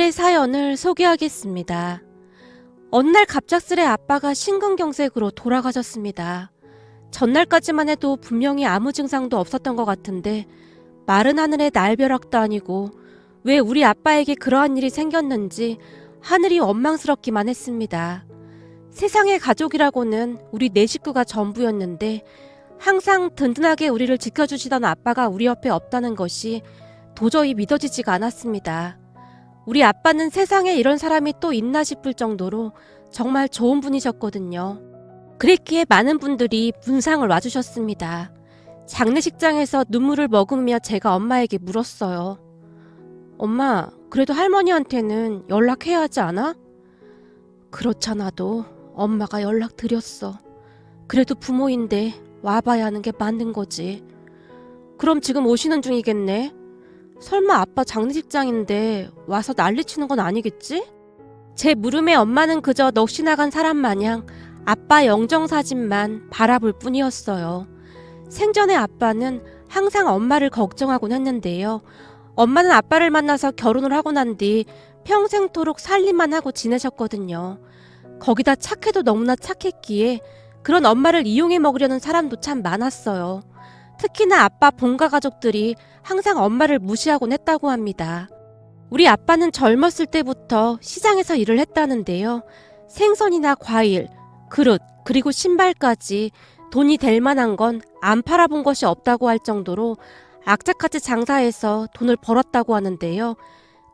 오늘의 사연을 소개하겠습니다. 어느 날 갑작스레 아빠가 심근경색으로 돌아가셨습니다. 전날까지만 해도 분명히 아무 증상도 없었던 것 같은데 마른 하늘에 날벼락도 아니고 왜 우리 아빠에게 그러한 일이 생겼는지 하늘이 원망스럽기만 했습니다. 세상의 가족이라고는 우리 네 식구가 전부였는데 항상 든든하게 우리를 지켜주시던 아빠가 우리 옆에 없다는 것이 도저히 믿어지지가 않았습니다. 우리 아빠는 세상에 이런 사람이 또 있나 싶을 정도로 정말 좋은 분이셨거든요. 그랬기에 많은 분들이 문상을 와주셨습니다. 장례식장에서 눈물을 머금으며 제가 엄마에게 물었어요. 엄마, 그래도 할머니한테는 연락해야 하지 않아? 그렇잖아도 엄마가 연락드렸어. 그래도 부모인데 와봐야 하는 게 맞는 거지. 그럼 지금 오시는 중이겠네? 설마 아빠 장례식장인데 와서 난리치는 건 아니겠지? 제 물음에 엄마는 그저 넋이 나간 사람 마냥 아빠 영정사진만 바라볼 뿐이었어요. 생전에 아빠는 항상 엄마를 걱정하곤 했는데요. 엄마는 아빠를 만나서 결혼을 하고 난 뒤 평생토록 살림만 하고 지내셨거든요. 거기다 착해도 너무나 착했기에 그런 엄마를 이용해 먹으려는 사람도 참 많았어요. 특히나 아빠 본가 가족들이 항상 엄마를 무시하곤 했다고 합니다. 우리 아빠는 젊었을 때부터 시장에서 일을 했다는데요. 생선이나 과일, 그릇, 그리고 신발까지 돈이 될 만한 건 안 팔아본 것이 없다고 할 정도로 악착같이 장사해서 돈을 벌었다고 하는데요.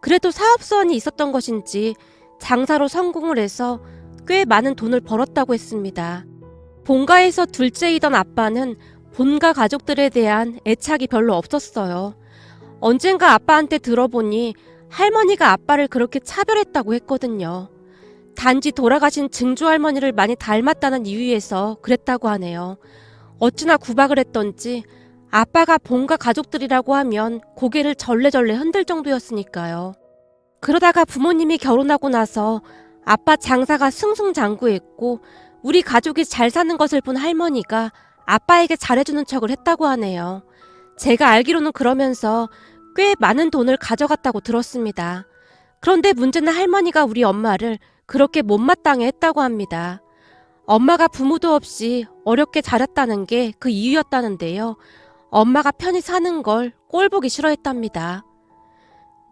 그래도 사업수완이 있었던 것인지 장사로 성공을 해서 꽤 많은 돈을 벌었다고 했습니다. 본가에서 둘째이던 아빠는 본가 가족들에 대한 애착이 별로 없었어요. 언젠가 아빠한테 들어보니 할머니가 아빠를 그렇게 차별했다고 했거든요. 단지 돌아가신 증조 할머니를 많이 닮았다는 이유에서 그랬다고 하네요. 어찌나 구박을 했던지 아빠가 본가 가족들이라고 하면 고개를 절레절레 흔들 정도였으니까요. 그러다가 부모님이 결혼하고 나서 아빠 장사가 승승장구했고 우리 가족이 잘 사는 것을 본 할머니가 아빠에게 잘해주는 척을 했다고 하네요. 제가 알기로는 그러면서 꽤 많은 돈을 가져갔다고 들었습니다. 그런데 문제는 할머니가 우리 엄마를 그렇게 못마땅해 했다고 합니다. 엄마가 부모도 없이 어렵게 자랐다는 게 그 이유였다는데요. 엄마가 편히 사는 걸 꼴보기 싫어했답니다.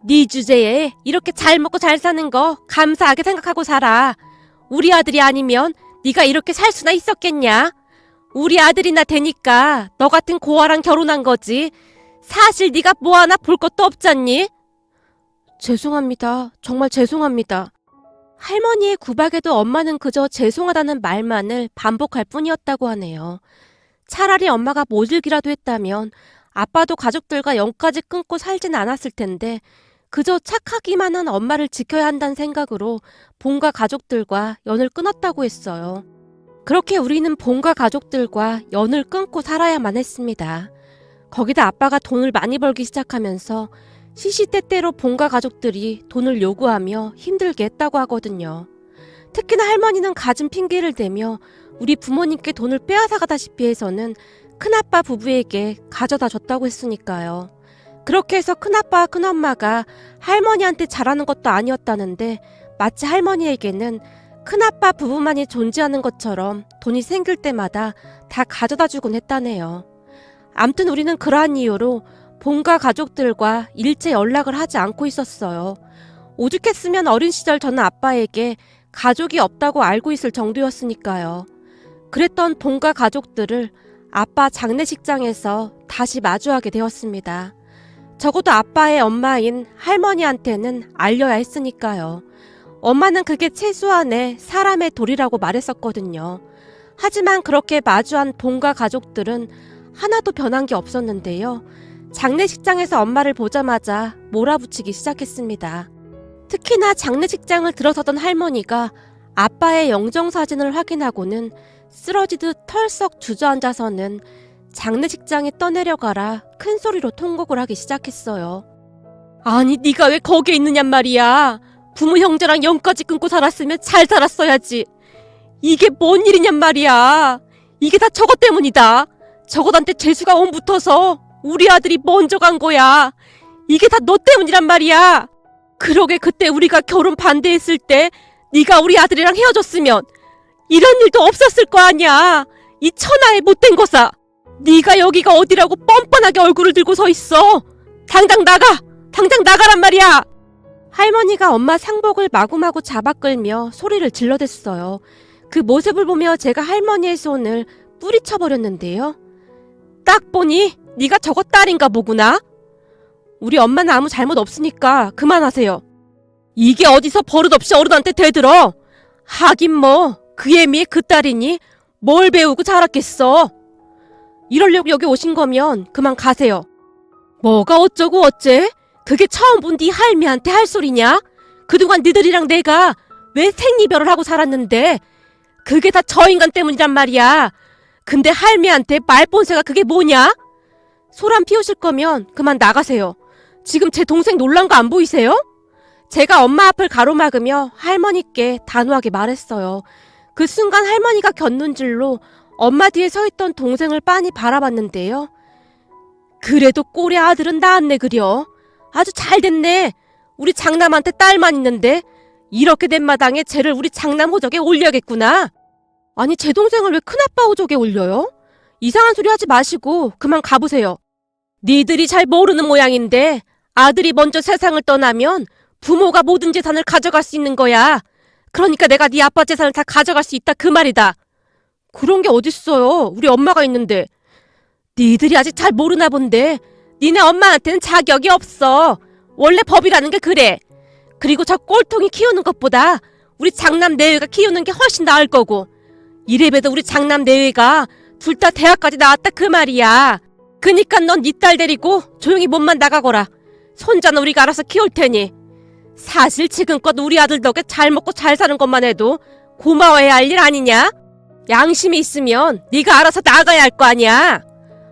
네 주제에 이렇게 잘 먹고 잘 사는 거 감사하게 생각하고 살아. 우리 아들이 아니면 네가 이렇게 살 수나 있었겠냐? 우리 아들이나 되니까 너 같은 고아랑 결혼한 거지. 사실 네가 뭐 하나 볼 것도 없잖니? 죄송합니다. 정말 죄송합니다. 할머니의 구박에도 엄마는 그저 죄송하다는 말만을 반복할 뿐이었다고 하네요. 차라리 엄마가 모질기라도 했다면 아빠도 가족들과 연까지 끊고 살진 않았을 텐데 그저 착하기만 한 엄마를 지켜야 한다는 생각으로 본가 가족들과 연을 끊었다고 했어요. 그렇게 우리는 본가 가족들과 연을 끊고 살아야만 했습니다. 거기다 아빠가 돈을 많이 벌기 시작하면서 시시때때로 본가 가족들이 돈을 요구하며 힘들게 했다고 하거든요. 특히나 할머니는 갖은 핑계를 대며 우리 부모님께 돈을 빼앗아가다시피 해서는 큰아빠 부부에게 가져다 줬다고 했으니까요. 그렇게 해서 큰아빠와 큰엄마가 할머니한테 잘하는 것도 아니었다는데 마치 할머니에게는 큰아빠 부부만이 존재하는 것처럼 돈이 생길 때마다 다 가져다 주곤 했다네요. 암튼 우리는 그러한 이유로 본가 가족들과 일체 연락을 하지 않고 있었어요. 오죽했으면 어린 시절 저는 아빠에게 가족이 없다고 알고 있을 정도였으니까요. 그랬던 본가 가족들을 아빠 장례식장에서 다시 마주하게 되었습니다. 적어도 아빠의 엄마인 할머니한테는 알려야 했으니까요. 엄마는 그게 최소한의 사람의 도리라고 말했었거든요. 하지만 그렇게 마주한 본가 가족들은 하나도 변한 게 없었는데요. 장례식장에서 엄마를 보자마자 몰아붙이기 시작했습니다. 특히나 장례식장을 들어서던 할머니가 아빠의 영정사진을 확인하고는 쓰러지듯 털썩 주저앉아서는 장례식장에 떠내려가라 큰 소리로 통곡을 하기 시작했어요. 아니 네가 왜 거기에 있느냔 말이야. 부모 형제랑 영까지 끊고 살았으면 잘 살았어야지. 이게 뭔 일이냔 말이야. 이게 다 저것 때문이다. 저것한테 재수가 온 붙어서 우리 아들이 먼저 간 거야. 이게 다 너 때문이란 말이야. 그러게 그때 우리가 결혼 반대했을 때 네가 우리 아들이랑 헤어졌으면 이런 일도 없었을 거 아니야. 이 천하의 못된 거사. 네가 여기가 어디라고 뻔뻔하게 얼굴을 들고 서 있어. 당장 나가! 당장 나가란 말이야! 할머니가 엄마 상복을 마구마구 잡아 끌며 소리를 질러댔어요. 그 모습을 보며 제가 할머니의 손을 뿌리쳐버렸는데요. 딱 보니 네가 저거 딸인가 보구나. 우리 엄마는 아무 잘못 없으니까 그만하세요. 이게 어디서 버릇없이 어른한테 대들어. 하긴 뭐 그 애미의 그 딸이니 뭘 배우고 자랐겠어. 이러려고 여기 오신 거면 그만 가세요. 뭐가 어쩌고 어째? 그게 처음 본 네 할미한테 할 소리냐? 그동안 너희들이랑 내가 왜 생이별을 하고 살았는데 그게 다 저 인간 때문이란 말이야. 근데 할미한테 말본새가 그게 뭐냐? 소란 피우실 거면 그만 나가세요. 지금 제 동생 놀란 거 안 보이세요? 제가 엄마 앞을 가로막으며 할머니께 단호하게 말했어요. 그 순간 할머니가 곁눈질로 엄마 뒤에 서 있던 동생을 빤히 바라봤는데요. 그래도 꼴의 아들은 낳았네 그려. 아주 잘 됐네. 우리 장남한테 딸만 있는데 이렇게 된 마당에 쟤를 우리 장남 호적에 올려야겠구나. 아니 제 동생을 왜 큰아빠 호적에 올려요? 이상한 소리 하지 마시고 그만 가보세요. 니들이 잘 모르는 모양인데 아들이 먼저 세상을 떠나면 부모가 모든 재산을 가져갈 수 있는 거야. 그러니까 내가 네 아빠 재산을 다 가져갈 수 있다 그 말이다. 그런 게 어딨어요. 우리 엄마가 있는데. 니들이 아직 잘 모르나 본데 니네 엄마한테는 자격이 없어. 원래 법이라는 게 그래. 그리고 저 꼴통이 키우는 것보다 우리 장남 내외가 키우는 게 훨씬 나을 거고. 이래봬도 우리 장남 내외가 둘 다 대학까지 나왔다 그 말이야. 그니까 넌 네 딸 데리고 조용히 몸만 나가거라. 손자는 우리가 알아서 키울 테니. 사실 지금껏 우리 아들 덕에 잘 먹고 잘 사는 것만 해도 고마워해야 할 일 아니냐? 양심이 있으면 네가 알아서 나가야 할 거 아니야.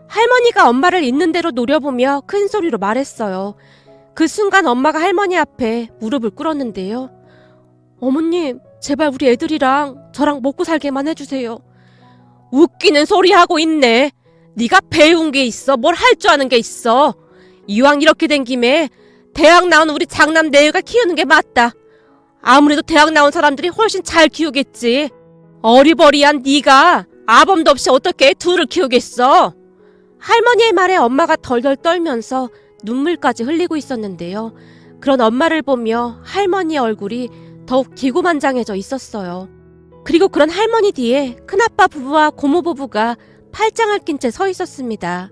할머니가 엄마를 있는 대로 노려보며 큰 소리로 말했어요. 그 순간 엄마가 할머니 앞에 무릎을 꿇었는데요. 어머님, 제발 우리 애들이랑 저랑 먹고 살게만 해주세요. 웃기는 소리 하고 있네. 네가 배운 게 있어? 뭘 할 줄 아는 게 있어? 이왕 이렇게 된 김에 대학 나온 우리 장남 내외가 키우는 게 맞다. 아무래도 대학 나온 사람들이 훨씬 잘 키우겠지. 어리버리한 네가 아범도 없이 어떻게 둘을 키우겠어? 할머니의 말에 엄마가 덜덜 떨면서 눈물까지 흘리고 있었는데요. 그런 엄마를 보며 할머니의 얼굴이 더욱 기고만장해져 있었어요. 그리고 그런 할머니 뒤에 큰아빠 부부와 고모 부부가 팔짱을 낀 채 서 있었습니다.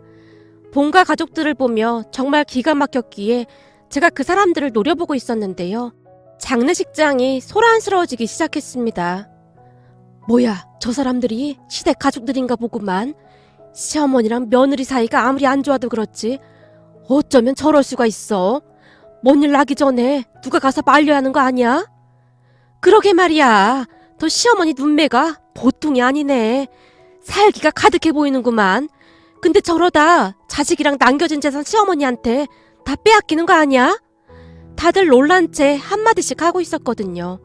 본가 가족들을 보며 정말 기가 막혔기에 제가 그 사람들을 노려보고 있었는데요. 장례식장이 소란스러워지기 시작했습니다. 뭐야, 저 사람들이 시댁 가족들인가 보구만. 시어머니랑 며느리 사이가 아무리 안 좋아도 그렇지 어쩌면 저럴 수가 있어. 뭔 일 나기 전에 누가 가서 말려야 하는 거 아니야? 그러게 말이야. 너 시어머니 눈매가 보통이 아니네. 살기가 가득해 보이는구만. 근데 저러다 자식이랑 남겨진 재산 시어머니한테 다 빼앗기는 거 아니야? 다들 놀란 채 한마디씩 하고 있었거든요.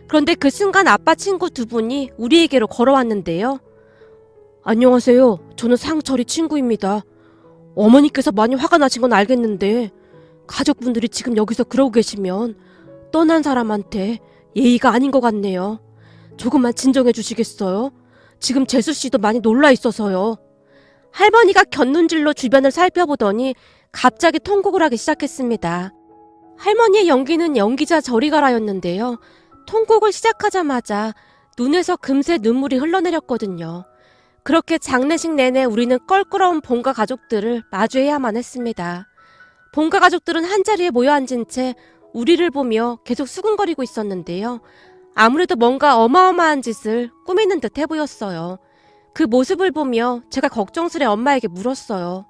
그런데 그 순간 아빠 친구 두 분이 우리에게로 걸어왔는데요. 안녕하세요. 저는 상철이 친구입니다. 어머니께서 많이 화가 나신 건 알겠는데 가족분들이 지금 여기서 그러고 계시면 떠난 사람한테 예의가 아닌 것 같네요. 조금만 진정해 주시겠어요? 지금 재수씨도 많이 놀라 있어서요. 할머니가 곁눈질로 주변을 살펴보더니 갑자기 통곡을 하기 시작했습니다. 할머니의 연기는 연기자 저리 가라였는데요. 통곡을 시작하자마자 눈에서 금세 눈물이 흘러내렸거든요. 그렇게 장례식 내내 우리는 껄끄러운 본가 가족들을 마주해야만 했습니다. 본가 가족들은 한자리에 모여 앉은 채 우리를 보며 계속 수근거리고 있었는데요. 아무래도 뭔가 어마어마한 짓을 꾸미는 듯 해 보였어요. 그 모습을 보며 제가 걱정스레 엄마에게 물었어요.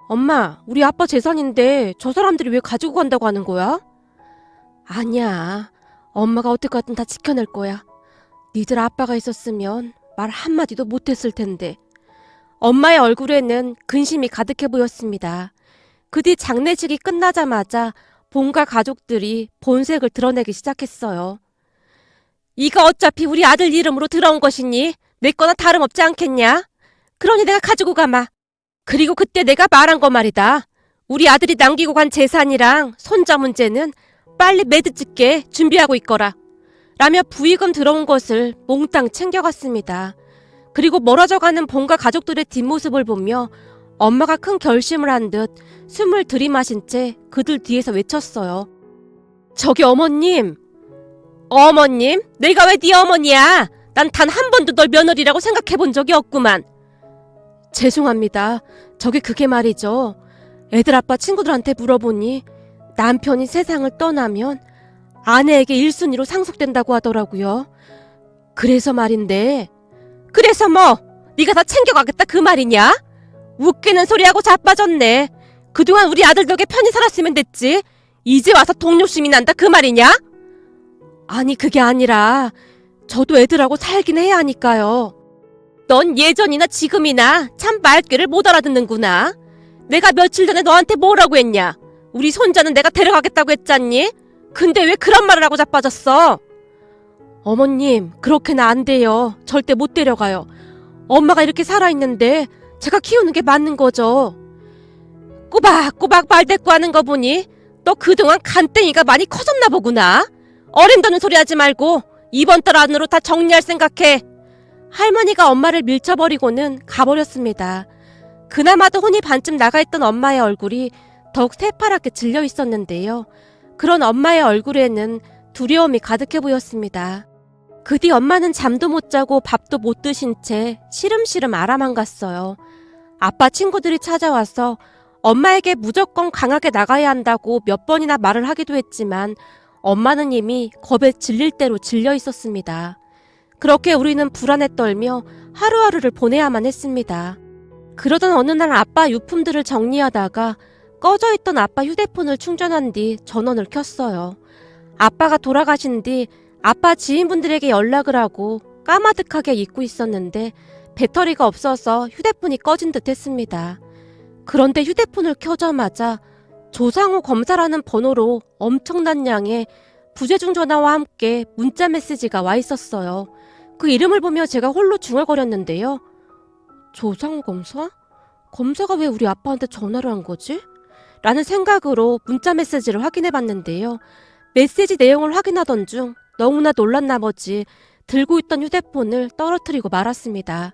엄마, 우리 아빠 재산인데 저 사람들이 왜 가지고 간다고 하는 거야? 아니야. 엄마가 어떻게든 다 지켜낼 거야. 니들 아빠가 있었으면 말 한마디도 못했을 텐데. 엄마의 얼굴에는 근심이 가득해 보였습니다. 그 뒤 장례식이 끝나자마자 본가 가족들이 본색을 드러내기 시작했어요. 이거 어차피 우리 아들 이름으로 들어온 것이니 내 거나 다름없지 않겠냐? 그러니 내가 가지고 가마. 그리고 그때 내가 말한 거 말이다. 우리 아들이 남기고 간 재산이랑 손자 문제는 빨리 매드 찍게 준비하고 있거라. 라며 부의금 들어온 것을 몽땅 챙겨갔습니다. 그리고 멀어져가는 본가 가족들의 뒷모습을 보며 엄마가 큰 결심을 한 듯 숨을 들이마신 채 그들 뒤에서 외쳤어요. 저기 어머님! 어머님? 내가 왜 네 어머니야? 난 단 한 번도 널 며느리라고 생각해 본 적이 없구만. 죄송합니다. 저기 그게 말이죠. 애들 아빠 친구들한테 물어보니 남편이 세상을 떠나면 아내에게 1순위로 상속된다고 하더라고요. 그래서 말인데. 그래서 뭐? 네가 다 챙겨가겠다 그 말이냐? 웃기는 소리하고 자빠졌네. 그동안 우리 아들 덕에 편히 살았으면 됐지. 이제 와서 동료심이 난다 그 말이냐? 아니 그게 아니라 저도 애들하고 살긴 해야 하니까요. 넌 예전이나 지금이나 참 말귀를 못 알아듣는구나. 내가 며칠 전에 너한테 뭐라고 했냐? 우리 손자는 내가 데려가겠다고 했잖니? 근데 왜 그런 말을 하고 자빠졌어? 어머님, 그렇게는 안 돼요. 절대 못 데려가요. 엄마가 이렇게 살아있는데 제가 키우는 게 맞는 거죠. 꼬박꼬박 말대꾸하는 거 보니 너 그동안 간땡이가 많이 커졌나 보구나. 어림도는 소리 하지 말고 이번 달 안으로 다 정리할 생각해. 할머니가 엄마를 밀쳐버리고는 가버렸습니다. 그나마도 혼이 반쯤 나가있던 엄마의 얼굴이 더욱 새파랗게 질려 있었는데요. 그런 엄마의 얼굴에는 두려움이 가득해 보였습니다. 그 뒤 엄마는 잠도 못 자고 밥도 못 드신 채 시름시름 알아만 갔어요. 아빠 친구들이 찾아와서 엄마에게 무조건 강하게 나가야 한다고 몇 번이나 말을 하기도 했지만 엄마는 이미 겁에 질릴 대로 질려 있었습니다. 그렇게 우리는 불안에 떨며 하루하루를 보내야만 했습니다. 그러던 어느 날 아빠 유품들을 정리하다가 꺼져있던 아빠 휴대폰을 충전한 뒤 전원을 켰어요. 아빠가 돌아가신 뒤 아빠 지인분들에게 연락을 하고 까마득하게 잊고 있었는데 배터리가 없어서 휴대폰이 꺼진 듯 했습니다. 그런데 휴대폰을 켜자마자 조상우 검사라는 번호로 엄청난 양의 부재중 전화와 함께 문자 메시지가 와 있었어요. 그 이름을 보며 제가 홀로 중얼거렸는데요. 조상우 검사? 검사가 왜 우리 아빠한테 전화를 한 거지? 라는 생각으로 문자 메시지를 확인해 봤는데요. 메시지 내용을 확인하던 중 너무나 놀란 나머지 들고 있던 휴대폰을 떨어뜨리고 말았습니다.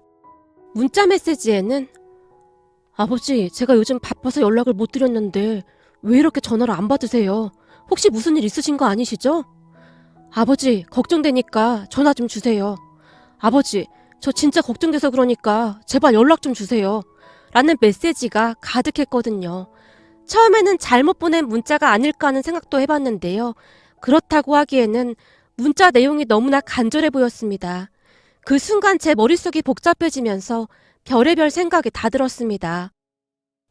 문자 메시지에는 아버지, 제가 요즘 바빠서 연락을 못 드렸는데 왜 이렇게 전화를 안 받으세요? 혹시 무슨 일 있으신 거 아니시죠? 아버지, 걱정되니까 전화 좀 주세요. 아버지, 저 진짜 걱정돼서 그러니까 제발 연락 좀 주세요. 라는 메시지가 가득했거든요. 처음에는 잘못 보낸 문자가 아닐까 하는 생각도 해봤는데요. 그렇다고 하기에는 문자 내용이 너무나 간절해 보였습니다. 그 순간 제 머릿속이 복잡해지면서 별의별 생각이 다 들었습니다.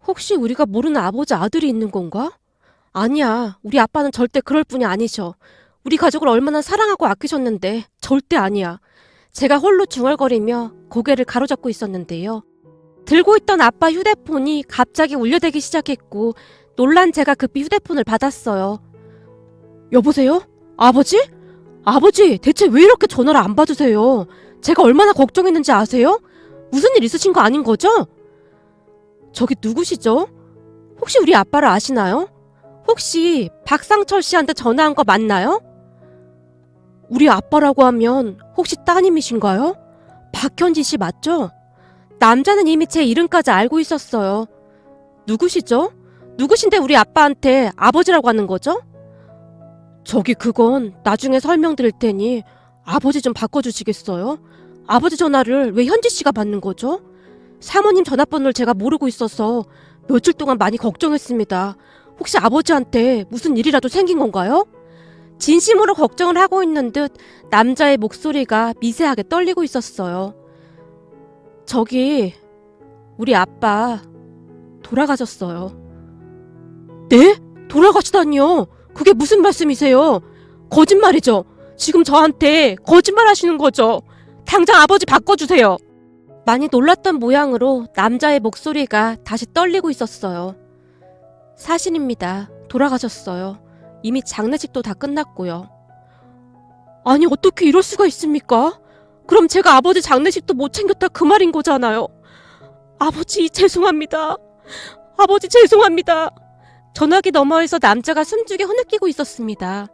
혹시 우리가 모르는 아버지 아들이 있는 건가? 아니야. 우리 아빠는 절대 그럴 분이 아니셔. 우리 가족을 얼마나 사랑하고 아끼셨는데 절대 아니야. 제가 홀로 중얼거리며 고개를 가로잡고 있었는데요. 들고 있던 아빠 휴대폰이 갑자기 울려대기 시작했고 놀란 제가 급히 휴대폰을 받았어요. 여보세요? 아버지? 아버지, 대체 왜 이렇게 전화를 안 받으세요? 제가 얼마나 걱정했는지 아세요? 무슨 일 있으신 거 아닌 거죠? 저기 누구시죠? 혹시 우리 아빠를 아시나요? 혹시 박상철 씨한테 전화한 거 맞나요? 우리 아빠라고 하면 혹시 따님이신가요? 박현지 씨 맞죠? 남자는 이미 제 이름까지 알고 있었어요. 누구시죠? 누구신데 우리 아빠한테 아버지라고 하는 거죠? 저기 그건 나중에 설명드릴 테니 아버지 좀 바꿔주시겠어요? 아버지 전화를 왜 현지 씨가 받는 거죠? 사모님 전화번호를 제가 모르고 있어서 며칠 동안 많이 걱정했습니다. 혹시 아버지한테 무슨 일이라도 생긴 건가요? 진심으로 걱정을 하고 있는 듯 남자의 목소리가 미세하게 떨리고 있었어요. 저기 우리 아빠 돌아가셨어요. 네? 돌아가시다니요? 그게 무슨 말씀이세요? 거짓말이죠? 지금 저한테 거짓말 하시는 거죠? 당장 아버지 바꿔주세요. 많이 놀랐던 모양으로 남자의 목소리가 다시 떨리고 있었어요. 사실입니다. 돌아가셨어요. 이미 장례식도 다 끝났고요. 아니 어떻게 이럴 수가 있습니까? 그럼 제가 아버지 장례식도 못 챙겼다 그 말인 거잖아요. 아버지 죄송합니다. 아버지 죄송합니다. 전화기 너머에서 남자가 숨죽여 흐느끼고 있었습니다.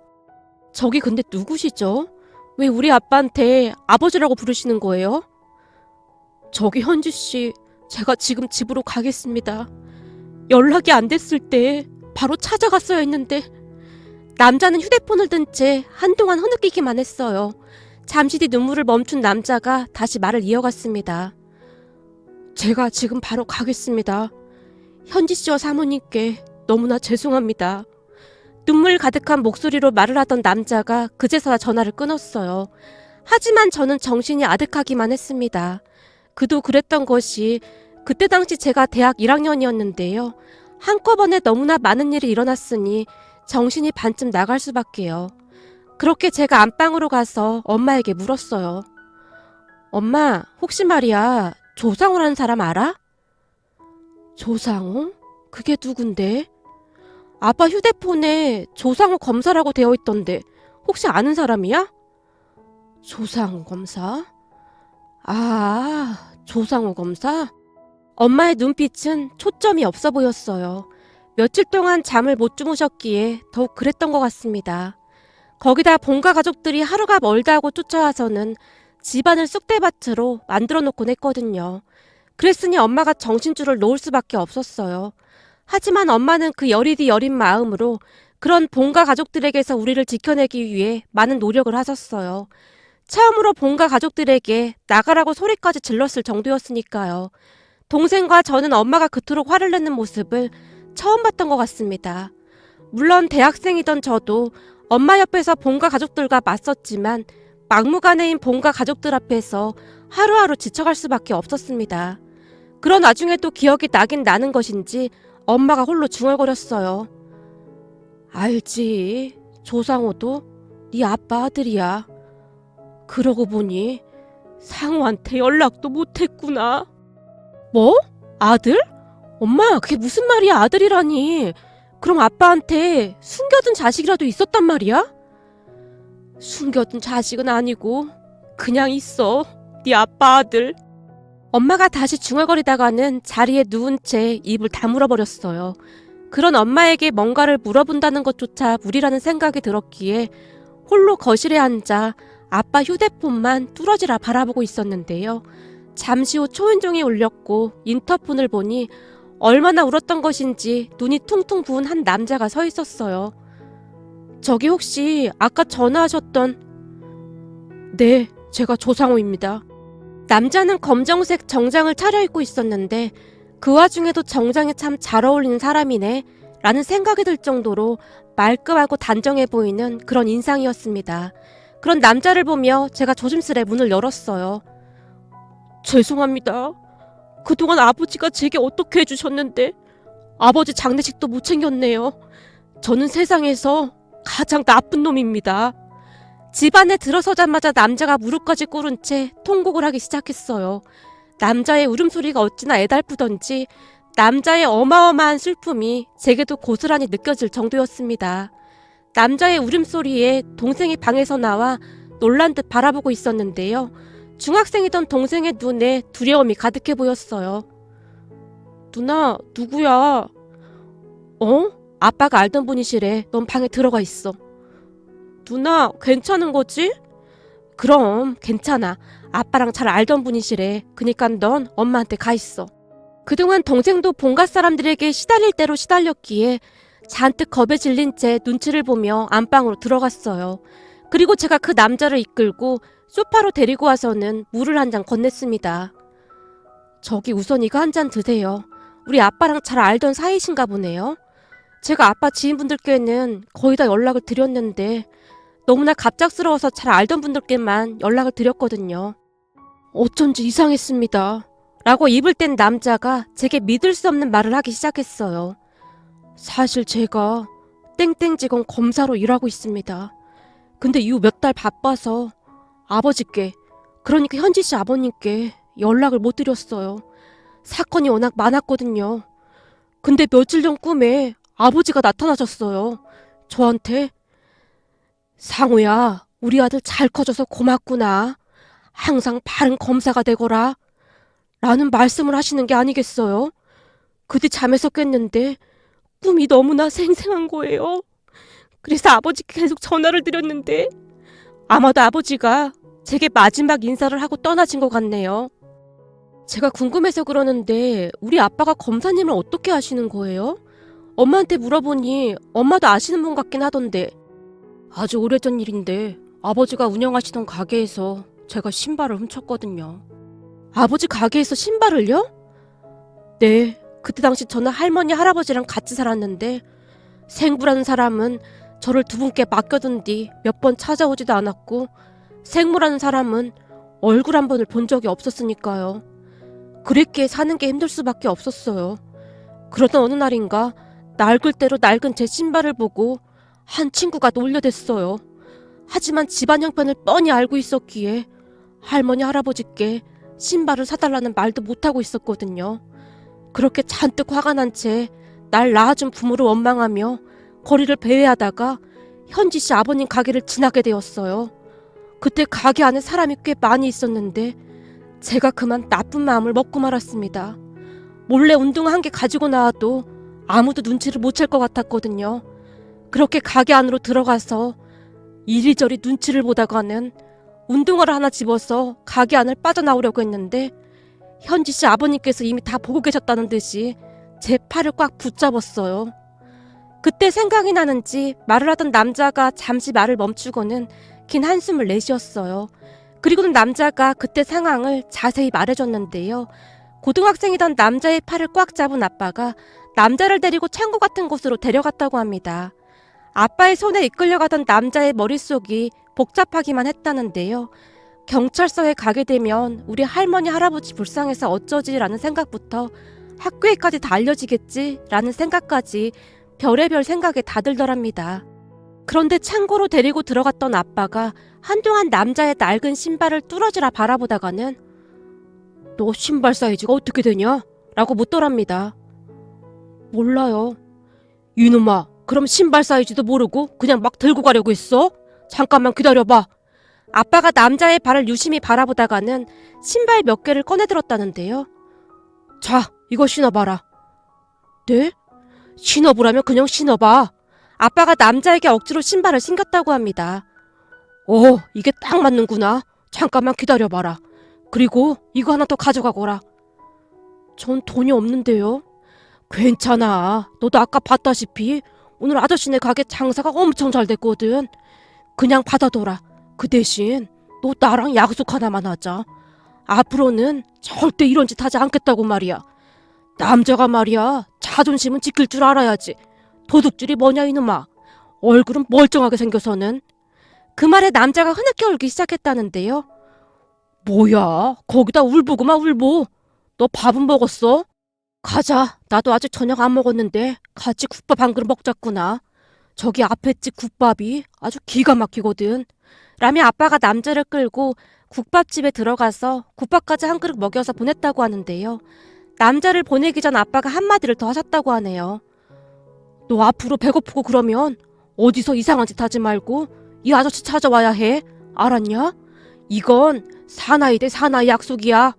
저기 근데 누구시죠? 왜 우리 아빠한테 아버지라고 부르시는 거예요? 저기 현지씨, 제가 지금 집으로 가겠습니다. 연락이 안 됐을 때 바로 찾아갔어야 했는데. 남자는 휴대폰을 든 채 한동안 흐느끼기만 했어요. 잠시 뒤 눈물을 멈춘 남자가 다시 말을 이어갔습니다. 제가 지금 바로 가겠습니다. 현지씨와 사모님께 너무나 죄송합니다. 눈물 가득한 목소리로 말을 하던 남자가 그제서야 전화를 끊었어요. 하지만 저는 정신이 아득하기만 했습니다. 그도 그랬던 것이 그때 당시 제가 대학 1학년이었는데요. 한꺼번에 너무나 많은 일이 일어났으니 정신이 반쯤 나갈 수밖에요. 그렇게 제가 안방으로 가서 엄마에게 물었어요. 엄마, 혹시 말이야, 조상우라는 사람 알아? 조상우? 그게 누군데? 아빠 휴대폰에 조상우 검사라고 되어 있던데 혹시 아는 사람이야? 조상우 검사? 아, 조상우 검사? 엄마의 눈빛은 초점이 없어 보였어요. 며칠 동안 잠을 못 주무셨기에 더욱 그랬던 것 같습니다. 거기다 본가 가족들이 하루가 멀다 하고 쫓아와서는 집안을 쑥대밭으로 만들어 놓곤 했거든요. 그랬으니 엄마가 정신줄을 놓을 수밖에 없었어요. 하지만 엄마는 그 여리디 여린 마음으로 그런 본가 가족들에게서 우리를 지켜내기 위해 많은 노력을 하셨어요. 처음으로 본가 가족들에게 나가라고 소리까지 질렀을 정도였으니까요. 동생과 저는 엄마가 그토록 화를 내는 모습을 처음 봤던 것 같습니다. 물론 대학생이던 저도 엄마 옆에서 본가 가족들과 맞섰지만 막무가내인 본가 가족들 앞에서 하루하루 지쳐갈 수밖에 없었습니다. 그런 와중에도 기억이 나긴 나는 것인지 엄마가 홀로 중얼거렸어요. 알지. 조상호도 네 아빠 아들이야. 그러고 보니 상우한테 연락도 못했구나. 뭐? 아들? 엄마, 그게 무슨 말이야, 아들이라니. 그럼 아빠한테 숨겨둔 자식이라도 있었단 말이야? 숨겨둔 자식은 아니고 그냥 있어. 네 아빠 아들. 엄마가 다시 중얼거리다가는 자리에 누운 채 입을 다물어 버렸어요. 그런 엄마에게 뭔가를 물어본다는 것조차 무리라는 생각이 들었기에 홀로 거실에 앉아 아빠 휴대폰만 뚫어지라 바라보고 있었는데요. 잠시 후 초인종이 울렸고 인터폰을 보니 얼마나 울었던 것인지 눈이 퉁퉁 부은 한 남자가 서 있었어요. 저기 혹시 아까 전화하셨던... 네, 제가 조상우입니다. 남자는 검정색 정장을 차려입고 있었는데 그 와중에도 정장에 참 잘 어울리는 사람이네 라는 생각이 들 정도로 말끔하고 단정해 보이는 그런 인상이었습니다. 그런 남자를 보며 제가 조심스레 문을 열었어요. 죄송합니다. 그동안 아버지가 제게 어떻게 해주셨는데 아버지 장례식도 못 챙겼네요. 저는 세상에서 가장 나쁜 놈입니다. 집안에 들어서자마자 남자가 무릎까지 꿇은 채 통곡을 하기 시작했어요. 남자의 울음소리가 어찌나 애달프던지 남자의 어마어마한 슬픔이 제게도 고스란히 느껴질 정도였습니다. 남자의 울음소리에 동생이 방에서 나와 놀란 듯 바라보고 있었는데요. 중학생이던 동생의 눈에 두려움이 가득해 보였어요. 누나, 누구야? 어? 아빠가 알던 분이시래. 넌 방에 들어가 있어. 누나, 괜찮은 거지? 그럼 괜찮아. 아빠랑 잘 알던 분이시래. 그니까 넌 엄마한테 가 있어. 그동안 동생도 본가 사람들에게 시달릴 대로 시달렸기에 잔뜩 겁에 질린 채 눈치를 보며 안방으로 들어갔어요. 그리고 제가 그 남자를 이끌고 소파로 데리고 와서는 물을 한 잔 건넸습니다. 저기 우선 이거 한 잔 드세요. 우리 아빠랑 잘 알던 사이신가 보네요. 제가 아빠 지인분들께는 거의 다 연락을 드렸는데 너무나 갑작스러워서 잘 알던 분들께만 연락을 드렸거든요. 어쩐지 이상했습니다. 라고 입을 뗀 남자가 제게 믿을 수 없는 말을 하기 시작했어요. 사실 제가 땡땡직원 검사로 일하고 있습니다. 근데 이후 몇 달 바빠서 아버지께, 그러니까 현지씨 아버님께 연락을 못 드렸어요. 사건이 워낙 많았거든요. 근데 며칠 전 꿈에 아버지가 나타나셨어요. 저한테 상우야, 우리 아들 잘 커져서 고맙구나. 항상 바른 검사가 되거라. 라는 말씀을 하시는 게 아니겠어요? 그 뒤 잠에서 깼는데 꿈이 너무나 생생한 거예요. 그래서 아버지께 계속 전화를 드렸는데 아마도 아버지가 제게 마지막 인사를 하고 떠나신 것 같네요. 제가 궁금해서 그러는데 우리 아빠가 검사님을 어떻게 아시는 거예요? 엄마한테 물어보니 엄마도 아시는 분 같긴 하던데. 아주 오래전 일인데 아버지가 운영하시던 가게에서 제가 신발을 훔쳤거든요. 아버지 가게에서 신발을요? 네, 그때 당시 저는 할머니 할아버지랑 같이 살았는데 생부라는 사람은 저를 두 분께 맡겨둔 뒤 몇 번 찾아오지도 않았고 생모라는 사람은 얼굴 한 번을 본 적이 없었으니까요. 그랬기에 사는 게 힘들 수밖에 없었어요. 그러던 어느 날인가 낡을 대로 낡은 제 신발을 보고 한 친구가 놀려댔어요. 하지만 집안 형편을 뻔히 알고 있었기에 할머니 할아버지께 신발을 사달라는 말도 못하고 있었거든요. 그렇게 잔뜩 화가 난 채 날 낳아준 부모를 원망하며 거리를 배회하다가 현지 씨 아버님 가게를 지나게 되었어요. 그때 가게 안에 사람이 꽤 많이 있었는데 제가 그만 나쁜 마음을 먹고 말았습니다. 몰래 운동화 한 개 가지고 나와도 아무도 눈치를 못 챌 것 같았거든요. 그렇게 가게 안으로 들어가서 이리저리 눈치를 보다가는 운동화를 하나 집어서 가게 안을 빠져나오려고 했는데 현지 씨 아버님께서 이미 다 보고 계셨다는 듯이 제 팔을 꽉 붙잡았어요. 그때 생각이 나는지 말을 하던 남자가 잠시 말을 멈추고는 긴 한숨을 내쉬었어요. 그리고는 남자가 그때 상황을 자세히 말해줬는데요. 고등학생이던 남자의 팔을 꽉 잡은 아빠가 남자를 데리고 창고 같은 곳으로 데려갔다고 합니다. 아빠의 손에 이끌려가던 남자의 머릿속이 복잡하기만 했다는데요. 경찰서에 가게 되면 우리 할머니 할아버지 불쌍해서 어쩌지라는 생각부터 학교에까지 다 알려지겠지라는 생각까지 별의별 생각에 다 들더랍니다. 그런데 창고로 데리고 들어갔던 아빠가 한동안 남자의 낡은 신발을 뚫어지라 바라보다가는 너 신발 사이즈가 어떻게 되냐? 라고 묻더랍니다. 몰라요. 이놈아, 그럼 신발 사이즈도 모르고 그냥 막 들고 가려고 했어? 잠깐만 기다려봐. 아빠가 남자의 발을 유심히 바라보다가는 신발 몇 개를 꺼내 들었다는데요. 자, 이거 신어봐라. 네? 신어보라면 그냥 신어봐. 아빠가 남자에게 억지로 신발을 신겼다고 합니다. 이게 딱 맞는구나. 잠깐만 기다려봐라. 그리고 이거 하나 더 가져가거라. 전 돈이 없는데요. 괜찮아. 너도 아까 봤다시피 오늘 아저씨네 가게 장사가 엄청 잘 됐거든. 그냥 받아둬라. 그 대신 너 나랑 약속 하나만 하자. 앞으로는 절대 이런 짓 하지 않겠다고 말이야. 남자가 말이야 자존심은 지킬 줄 알아야지. 도둑질이 뭐냐 이놈아. 얼굴은 멀쩡하게 생겨서는. 그 말에 남자가 흐느껴 울기 시작했다는데요. 뭐야 거기다 울보구만 울보. 너 밥은 먹었어? 가자. 나도 아직 저녁 안 먹었는데 같이 국밥 한 그릇 먹자꾸나. 저기 앞에 집 국밥이 아주 기가 막히거든. 라며 아빠가 남자를 끌고 국밥집에 들어가서 국밥까지 한 그릇 먹여서 보냈다고 하는데요. 남자를 보내기 전 아빠가 한마디를 더 하셨다고 하네요. 너 앞으로 배고프고 그러면 어디서 이상한 짓 하지 말고 이 아저씨 찾아와야 해. 알았냐? 이건 사나이 대 사나이 약속이야.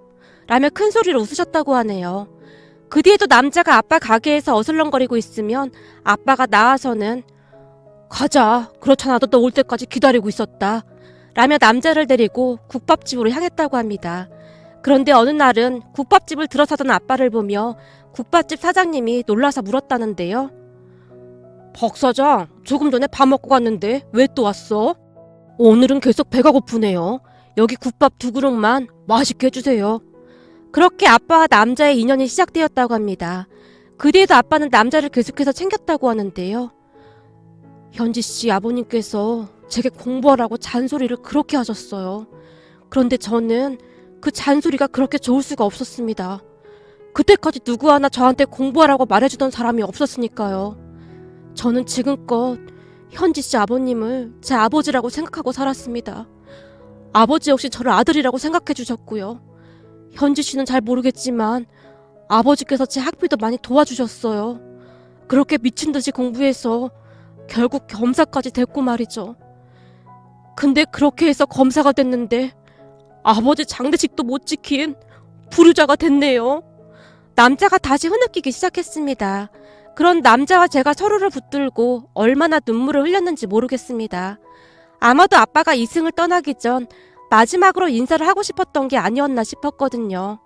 라며 큰 소리로 웃으셨다고 하네요. 그 뒤에도 남자가 아빠 가게에서 어슬렁거리고 있으면 아빠가 나와서는 가자. 그렇잖아. 너 올 때까지 기다리고 있었다. 라며 남자를 데리고 국밥집으로 향했다고 합니다. 그런데 어느 날은 국밥집을 들어서던 아빠를 보며 국밥집 사장님이 놀라서 물었다는데요. 박 사장, 조금 전에 밥 먹고 갔는데 왜 또 왔어? 오늘은 계속 배가 고프네요. 여기 국밥 2그릇만 맛있게 해주세요. 그렇게 아빠와 남자의 인연이 시작되었다고 합니다. 그 뒤에도 아빠는 남자를 계속해서 챙겼다고 하는데요. 현지 씨 아버님께서 제게 공부하라고 잔소리를 그렇게 하셨어요. 그런데 저는 그 잔소리가 그렇게 좋을 수가 없었습니다. 그때까지 누구 하나 저한테 공부하라고 말해주던 사람이 없었으니까요. 저는 지금껏 현지 씨 아버님을 제 아버지라고 생각하고 살았습니다. 아버지 역시 저를 아들이라고 생각해 주셨고요. 현지 씨는 잘 모르겠지만 아버지께서 제 학비도 많이 도와주셨어요. 그렇게 미친 듯이 공부해서 결국 검사까지 됐고 말이죠. 근데 그렇게 해서 검사가 됐는데 아버지 장례식도 못 지킨 불효자가 됐네요. 남자가 다시 흐느끼기 시작했습니다. 그런 남자와 제가 서로를 붙들고 얼마나 눈물을 흘렸는지 모르겠습니다. 아마도 아빠가 이승을 떠나기 전 마지막으로 인사를 하고 싶었던 게 아니었나 싶었거든요.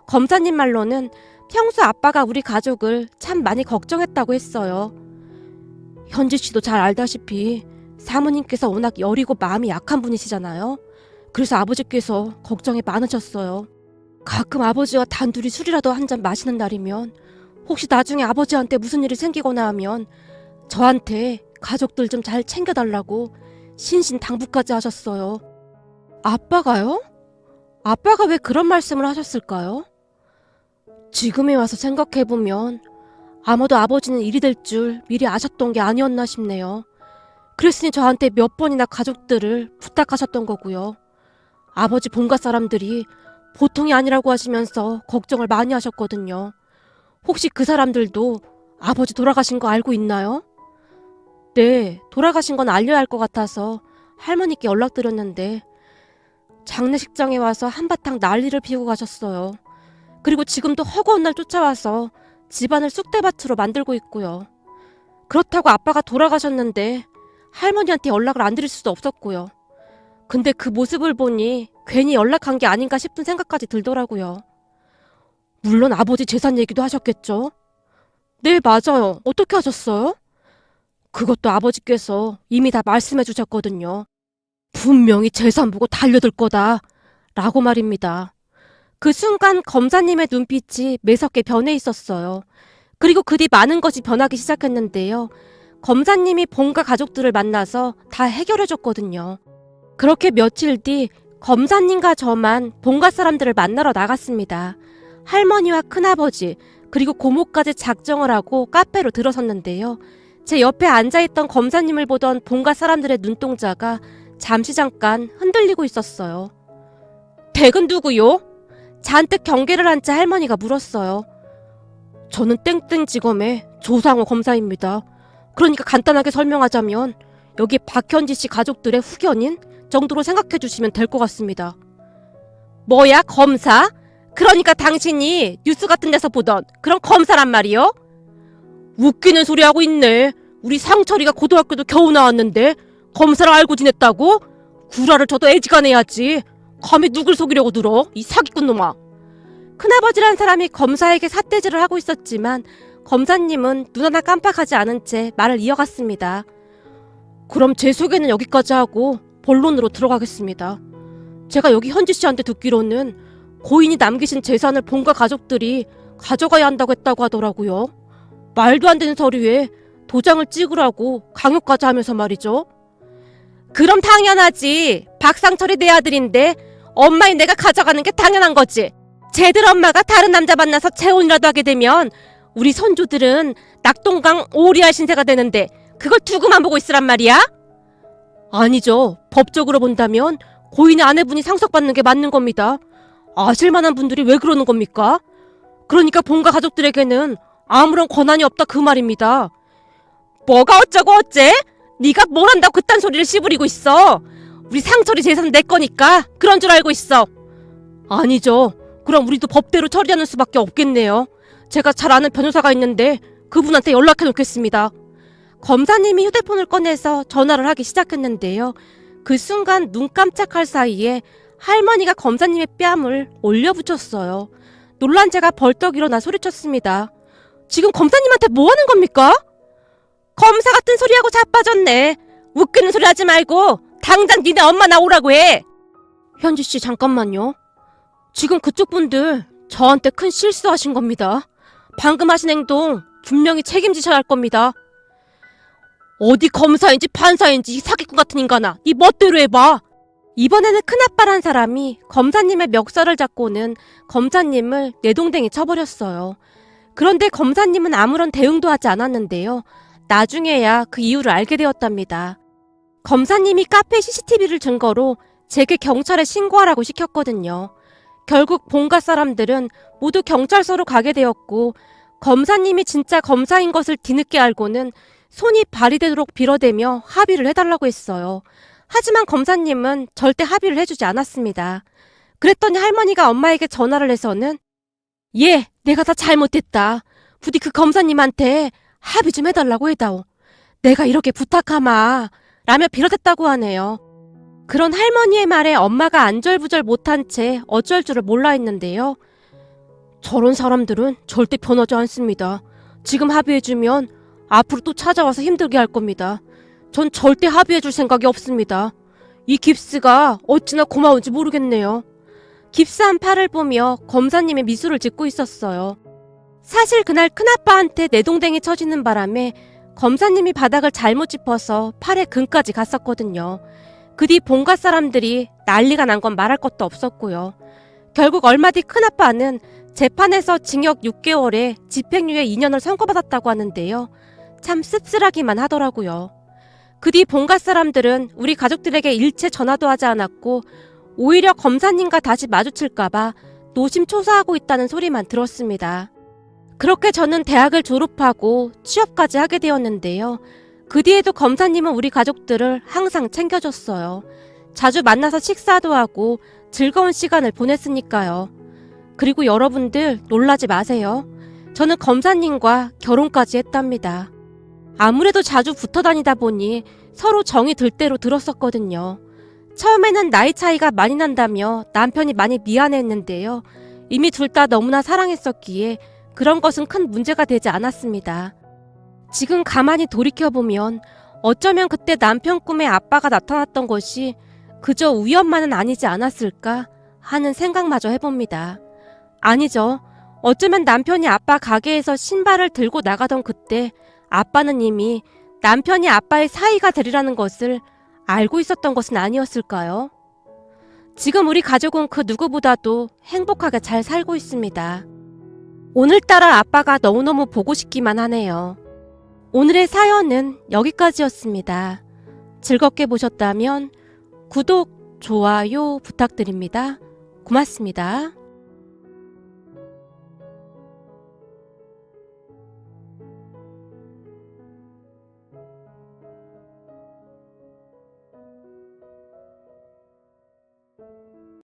검사님 말로는 평소 아빠가 우리 가족을 참 많이 걱정했다고 했어요. 현지 씨도 잘 알다시피 사모님께서 워낙 여리고 마음이 약한 분이시잖아요. 그래서 아버지께서 걱정이 많으셨어요. 가끔 아버지와 단둘이 술이라도 한 잔 마시는 날이면 혹시 나중에 아버지한테 무슨 일이 생기거나 하면 저한테 가족들 좀 잘 챙겨달라고 신신당부까지 하셨어요. 아빠가요? 아빠가 왜 그런 말씀을 하셨을까요? 지금에 와서 생각해보면 아마도 아버지는 일이 될 줄 미리 아셨던 게 아니었나 싶네요. 그랬으니 저한테 몇 번이나 가족들을 부탁하셨던 거고요. 아버지 본가 사람들이 보통이 아니라고 하시면서 걱정을 많이 하셨거든요. 혹시 그 사람들도 아버지 돌아가신 거 알고 있나요? 네, 돌아가신 건 알려야 할 것 같아서 할머니께 연락드렸는데 장례식장에 와서 한바탕 난리를 피우고 가셨어요. 그리고 지금도 허구한 날 쫓아와서 집안을 쑥대밭으로 만들고 있고요. 그렇다고 아빠가 돌아가셨는데 할머니한테 연락을 안 드릴 수도 없었고요. 근데 그 모습을 보니 괜히 연락한 게 아닌가 싶은 생각까지 들더라고요. 물론 아버지 재산 얘기도 하셨겠죠? 네, 맞아요. 어떻게 하셨어요? 그것도 아버지께서 이미 다 말씀해 주셨거든요. 분명히 재산 보고 달려들 거다 라고 말입니다. 그 순간 검사님의 눈빛이 매섭게 변해 있었어요. 그리고 그 뒤 많은 것이 변하기 시작했는데요. 검사님이 본가 가족들을 만나서 다 해결해 줬거든요. 그렇게 며칠 뒤 검사님과 저만 본가 사람들을 만나러 나갔습니다. 할머니와 큰아버지 그리고 고모까지 작정을 하고 카페로 들어섰는데요. 제 옆에 앉아있던 검사님을 보던 본가 사람들의 눈동자가 잠깐 흔들리고 있었어요. 댁은 누구요? 잔뜩 경계를 한 채 할머니가 물었어요. 저는 땡땡지검의 조상호 검사입니다. 그러니까 간단하게 설명하자면 여기 박현지 씨 가족들의 후견인 정도로 생각해 주시면 될 것 같습니다. 뭐야, 검사? 그러니까 당신이 뉴스 같은 데서 보던 그런 검사란 말이요? 웃기는 소리 하고 있네. 우리 상철이가 고등학교도 겨우 나왔는데 검사를 알고 지냈다고? 구라를 쳐도 애지간해야지. 감히 누굴 속이려고 들어? 이 사기꾼 놈아. 큰아버지란 사람이 검사에게 삿대질을 하고 있었지만 검사님은 눈 하나 깜빡하지 않은 채 말을 이어갔습니다. 그럼 제 소개는 여기까지 하고 본론으로 들어가겠습니다. 제가 여기 현지 씨한테 듣기로는 고인이 남기신 재산을 본가 가족들이 가져가야 한다고 했다고 하더라고요. 말도 안 되는 서류에 도장을 찍으라고 강요까지 하면서 말이죠. 그럼 당연하지. 박상철이 내 아들인데 엄마인 내가 가져가는 게 당연한 거지. 쟤들 엄마가 다른 남자 만나서 재혼이라도 하게 되면 우리 손주들은 낙동강 오리알 신세가 되는데 그걸 두고만 보고 있으란 말이야? 아니죠. 법적으로 본다면 고인의 아내분이 상속받는 게 맞는 겁니다. 아실만한 분들이 왜 그러는 겁니까? 그러니까 본가 가족들에게는 아무런 권한이 없다 그 말입니다. 뭐가 어쩌고 어째? 네가 뭘 한다고 그딴 소리를 씨부리고 있어. 우리 상철이 재산 내 거니까 그런 줄 알고 있어. 아니죠. 그럼 우리도 법대로 처리하는 수밖에 없겠네요. 제가 잘 아는 변호사가 있는데 그분한테 연락해 놓겠습니다. 검사님이 휴대폰을 꺼내서 전화를 하기 시작했는데요. 그 순간 눈 깜짝할 사이에 할머니가 검사님의 뺨을 올려붙였어요. 놀란 제가 벌떡 일어나 소리쳤습니다. 지금 검사님한테 뭐 하는 겁니까? 검사 같은 소리하고 자빠졌네. 웃기는 소리 하지 말고 당장 니네 엄마 나오라고 해. 현지 씨 잠깐만요. 지금 그쪽 분들 저한테 큰 실수하신 겁니다. 방금 하신 행동 분명히 책임지셔야 할 겁니다. 어디 검사인지 판사인지 이 사기꾼 같은 인간아. 네 멋대로 해봐. 이번에는 큰아빠란 사람이 검사님의 멱살을 잡고는 검사님을 내동댕이 쳐버렸어요. 그런데 검사님은 아무런 대응도 하지 않았는데요. 나중에야 그 이유를 알게 되었답니다. 검사님이 카페 CCTV를 증거로 제게 경찰에 신고하라고 시켰거든요. 결국 본가 사람들은 모두 경찰서로 가게 되었고 검사님이 진짜 검사인 것을 뒤늦게 알고는 손이 발이 되도록 빌어대며 합의를 해달라고 했어요. 하지만 검사님은 절대 합의를 해주지 않았습니다. 그랬더니 할머니가 엄마에게 전화를 해서는 내가 다 잘못했다. 부디 그 검사님한테 합의 좀 해달라고 해다오. 내가 이렇게 부탁하마 라며 빌어댔다고 하네요. 그런 할머니의 말에 엄마가 안절부절 못한 채 어쩔 줄을 몰라 했는데요. 저런 사람들은 절대 변하지 않습니다. 지금 합의해주면 앞으로 또 찾아와서 힘들게 할 겁니다. 전 절대 합의해줄 생각이 없습니다. 이 깁스가 어찌나 고마운지 모르겠네요. 깁스한 팔을 보며 검사님이 미소를 짓고 있었어요. 사실 그날 큰아빠한테 내동댕이 쳐지는 바람에 검사님이 바닥을 잘못 짚어서 팔에 금까지 갔었거든요. 그 뒤 본가 사람들이 난리가 난 건 말할 것도 없었고요. 결국 얼마 뒤 큰아빠는 재판에서 징역 6개월에 집행유예 2년을 선고받았다고 하는데요. 참 씁쓸하기만 하더라고요. 그 뒤 본가 사람들은 우리 가족들에게 일체 전화도 하지 않았고 오히려 검사님과 다시 마주칠까봐 노심초사하고 있다는 소리만 들었습니다. 그렇게 저는 대학을 졸업하고 취업까지 하게 되었는데요. 그 뒤에도 검사님은 우리 가족들을 항상 챙겨줬어요. 자주 만나서 식사도 하고 즐거운 시간을 보냈으니까요. 그리고 여러분들 놀라지 마세요. 저는 검사님과 결혼까지 했답니다. 아무래도 자주 붙어 다니다 보니 서로 정이 들 대로 들었었거든요. 처음에는 나이 차이가 많이 난다며 남편이 많이 미안해했는데요. 이미 둘 다 너무나 사랑했었기에 그런 것은 큰 문제가 되지 않았습니다. 지금 가만히 돌이켜보면 어쩌면 그때 남편 꿈에 아빠가 나타났던 것이 그저 우연만은 아니지 않았을까 하는 생각마저 해봅니다. 아니죠. 어쩌면 남편이 아빠 가게에서 신발을 들고 나가던 그때 아빠는 이미 남편이 아빠의 사이가 되리라는 것을 알고 있었던 것은 아니었을까요? 지금 우리 가족은 그 누구보다도 행복하게 잘 살고 있습니다. 오늘따라 아빠가 너무너무 보고 싶기만 하네요. 오늘의 사연은 여기까지였습니다. 즐겁게 보셨다면 구독, 좋아요 부탁드립니다. 고맙습니다.